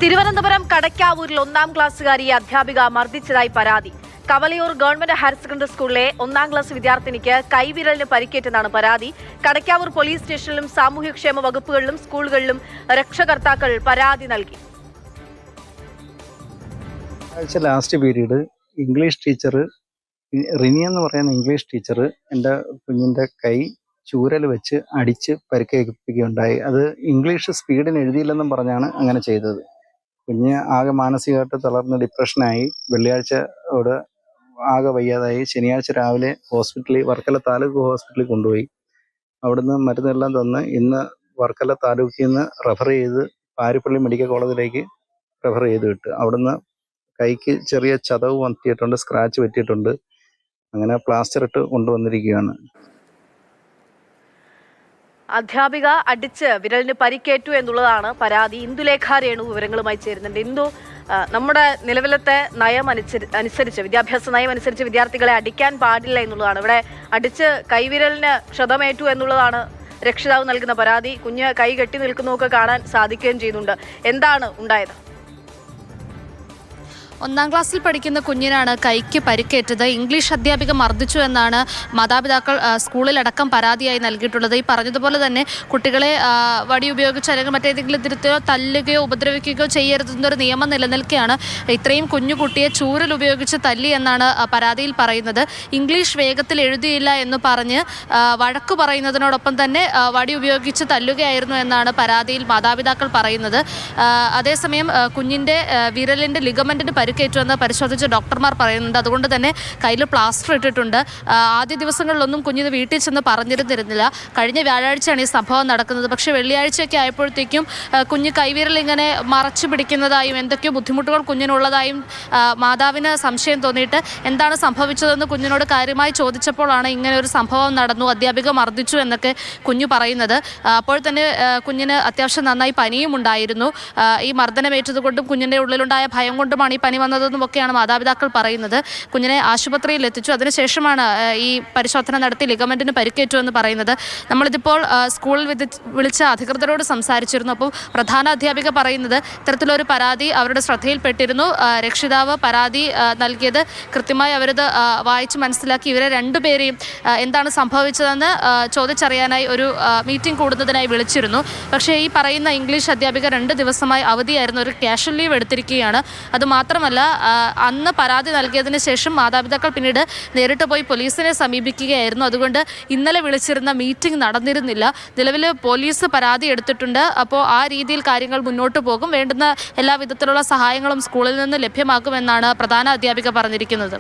തിരുവനന്തപുരം കടയ്ക്കാവൂരിൽ 1ാം ക്ലാസ്സുകാരിയെ അധ്യാപിക മർദ്ദിച്ചതായി പരാതി. Kavalayoor government higher secondary സ്കൂളിലെ 1ാം ക്ലാസ് വിദ്യാർത്ഥിനിക്ക് കൈവിരലിന് പരിക്കേറ്റെന്നാണ് പരാതി. കടയ്ക്കാവൂർ പോലീസ് സ്റ്റേഷനിലും സാമൂഹ്യക്ഷേമ വകുപ്പുകളിലും സ്കൂളുകളിലും രക്ഷകർത്താക്കൾ പരാതി നൽകി. Last period English teacher Rini എന്ന് പറയുന്ന ഇംഗ്ലീഷ് ടീച്ചർ എൻ്റെ കുഞ്ഞിൻ്റെ കൈ ചൂരൽ വെച്ച് അടിച്ച് പരിക്കേൽപ്പിക്കുകയുണ്ടായി. അത് ഇംഗ്ലീഷ് സ്പീഡിന് എഴുതിയില്ലെന്നും പറഞ്ഞാണ് അങ്ങനെ ചെയ്തത്. കുഞ്ഞ് ആകെ മാനസികമായിട്ട് തളർന്ന് ഡിപ്രഷനായി. വെള്ളിയാഴ്ചയോട് ആകെ വയ്യാതായി. ശനിയാഴ്ച രാവിലെ വർക്കല താലൂക്ക് ഹോസ്പിറ്റലിൽ കൊണ്ടുപോയി. അവിടുന്ന് മരുന്നെല്ലാം തന്ന് ഇന്ന് വർക്കല താലൂക്കിൽ നിന്ന് റെഫർ ചെയ്ത് പാരിപ്പള്ളി മെഡിക്കൽ കോളേജിലേക്ക് റെഫർ ചെയ്ത് വിട്ടു. അവിടുന്ന് കൈക്ക് ചെറിയ ചതവ് പറ്റിയിട്ടുണ്ട്, സ്ക്രാച്ച് പറ്റിയിട്ടുണ്ട്. അങ്ങനെ പ്ലാസ്റ്റർ ഇട്ട് കൊണ്ടുവന്നിരിക്കുകയാണ്. അധ്യാപിക അടിച്ച് വിരലിന് പരിക്കേറ്റു എന്നുള്ളതാണ് പരാതി. ഇന്ദുലേഖ രേണു വിവരങ്ങളുമായി ചേരുന്നുണ്ട്. ഇന്ദു, നമ്മുടെ നിലവിലത്തെ നയം അനുസരിച്ച് വിദ്യാഭ്യാസ നയം അനുസരിച്ച് വിദ്യാർത്ഥികളെ അടിക്കാൻ പാടില്ല എന്നുള്ളതാണ്. ഇവിടെ അടിച്ച് കൈവിരലിന് ക്ഷതമേറ്റു എന്നുള്ളതാണ് രക്ഷിതാവ് നൽകുന്ന പരാതി. കുഞ്ഞ് കൈ കെട്ടി നിൽക്കുന്നതൊക്കെ കാണാൻ സാധിക്കുകയും ചെയ്യുന്നുണ്ട്. എന്താണ് ഉണ്ടായത്? 1ാം ക്ലാസ്സിൽ പഠിക്കുന്ന കുഞ്ഞിനാണ് കൈക്ക് പരിക്കേറ്റത്. ഇംഗ്ലീഷ് അധ്യാപിക മർദ്ദിച്ചു എന്നാണ് മാതാപിതാക്കൾ സ്കൂളിലടക്കം പരാതിയായി നൽകിയിട്ടുള്ളത്. ഈ പറഞ്ഞതുപോലെ തന്നെ കുട്ടികളെ വടി ഉപയോഗിച്ച് അല്ലെങ്കിൽ മറ്റേതെങ്കിലും തരത്തിലോ തല്ലുകയോ ഉപദ്രവിക്കുകയോ ചെയ്യരുതെന്നൊരു നിയമം നിലനിൽക്കുകയാണ്. ഇത്രയും കുഞ്ഞുകുട്ടിയെ ചൂരൽ ഉപയോഗിച്ച് തല്ലി എന്നാണ് പരാതിയിൽ പറയുന്നത്. ഇംഗ്ലീഷ് വേഗത്തിൽ എഴുതിയില്ല എന്ന് പറഞ്ഞ് വഴക്ക് പറയുന്നതിനോടൊപ്പം തന്നെ വടി ഉപയോഗിച്ച് തല്ലുകയായിരുന്നു എന്നാണ് പരാതിയിൽ മാതാപിതാക്കൾ പറയുന്നത്. അതേസമയം കുഞ്ഞിൻ്റെ വിരലിൻ്റെ ലിഗമെൻറ്റിന് പരിക്കേറ്റുവെന്ന് പരിശോധിച്ച ഡോക്ടർമാർ പറയുന്നുണ്ട്. അതുകൊണ്ട് തന്നെ കയ്യിൽ പ്ലാസ്റ്റർ ഇട്ടിട്ടുണ്ട്. ആദ്യ ദിവസങ്ങളിലൊന്നും കുഞ്ഞിന് വീട്ടിൽ ചെന്ന് പറഞ്ഞിരുന്നില്ല. കഴിഞ്ഞ വ്യാഴാഴ്ചയാണ് ഈ സംഭവം നടക്കുന്നത്. പക്ഷേ വെള്ളിയാഴ്ചയൊക്കെ ആയപ്പോഴത്തേക്കും കുഞ്ഞ് കൈവിരൽ ഇങ്ങനെ മറച്ചു പിടിക്കുന്നതായും എന്തൊക്കെയോ ബുദ്ധിമുട്ടുകൾ കുഞ്ഞിനുള്ളതായും മാതാവിന് സംശയം തോന്നിയിട്ട് എന്താണ് സംഭവിച്ചതെന്ന് കുഞ്ഞിനോട് കാര്യമായി ചോദിച്ചപ്പോഴാണ് ഇങ്ങനെ ഒരു സംഭവം നടന്നു, അധ്യാപിക മർദ്ദിച്ചു എന്നൊക്കെ കുഞ്ഞു പറയുന്നത്. അപ്പോൾ തന്നെ കുഞ്ഞിന് അത്യാവശ്യം നന്നായി പനിയും ഉണ്ടായിരുന്നു. ഈ മർദ്ദനമേറ്റതുകൊണ്ടും കുഞ്ഞിൻ്റെ ഉള്ളിലുണ്ടായ ഭയം കൊണ്ടുമാണ് ഈ പനി വന്നതെന്നുമൊക്കെയാണ് മാതാപിതാക്കൾ പറയുന്നത്. കുഞ്ഞിനെ ആശുപത്രിയിൽ എത്തിച്ചു. അതിനുശേഷമാണ് ഈ പരിശോധന നടത്തി ലിഗമെന്റിന് പരിക്കേറ്റു എന്ന് പറയുന്നത്. നമ്മളിതിപ്പോൾ സ്കൂളിൽ വിളിച്ച അധികൃതരോട് സംസാരിച്ചിരുന്നു. അപ്പോൾ പ്രധാന അധ്യാപിക പറയുന്നത് ഇത്തരത്തിലൊരു പരാതി അവരുടെ ശ്രദ്ധയിൽപ്പെട്ടിരുന്നു. രക്ഷിതാവ് പരാതി നൽകിയത് കൃത്യമായി അവരത് വായിച്ച് മനസ്സിലാക്കി ഇവരെ രണ്ടുപേരെയും എന്താണ് സംഭവിച്ചതെന്ന് ചോദിച്ചറിയാനായി ഒരു മീറ്റിംഗ് കൂടുന്നതിനായി വിളിച്ചിരുന്നു. പക്ഷേ ഈ പറയുന്ന ഇംഗ്ലീഷ് അധ്യാപിക 2 ദിവസമായി അവധിയായിരുന്നു. ഒരു ക്യാഷ്വൽ ലീവ് എടുത്തിരിക്കുകയാണ്. അതുമാത്രമല്ല, അന്ന് പരാതി നൽകിയതിന് ശേഷം മാതാപിതാക്കൾ പിന്നീട് നേരിട്ട് പോയി പോലീസിനെ സമീപിക്കുകയായിരുന്നു. അതുകൊണ്ട് ഇന്നലെ വിളിച്ചിരുന്ന മീറ്റിംഗ് നടന്നിരുന്നില്ല. നിലവിൽ പോലീസ് പരാതി എടുത്തിട്ടുണ്ട്. അപ്പോൾ ആ രീതിയിൽ കാര്യങ്ങൾ മുന്നോട്ട് പോകും. വേണ്ടുന്ന എല്ലാ വിധത്തിലുള്ള സഹായങ്ങളും സ്കൂളിൽ നിന്ന് ലഭ്യമാക്കുമെന്നാണ് പ്രധാന അധ്യാപിക പറഞ്ഞിരിക്കുന്നത്.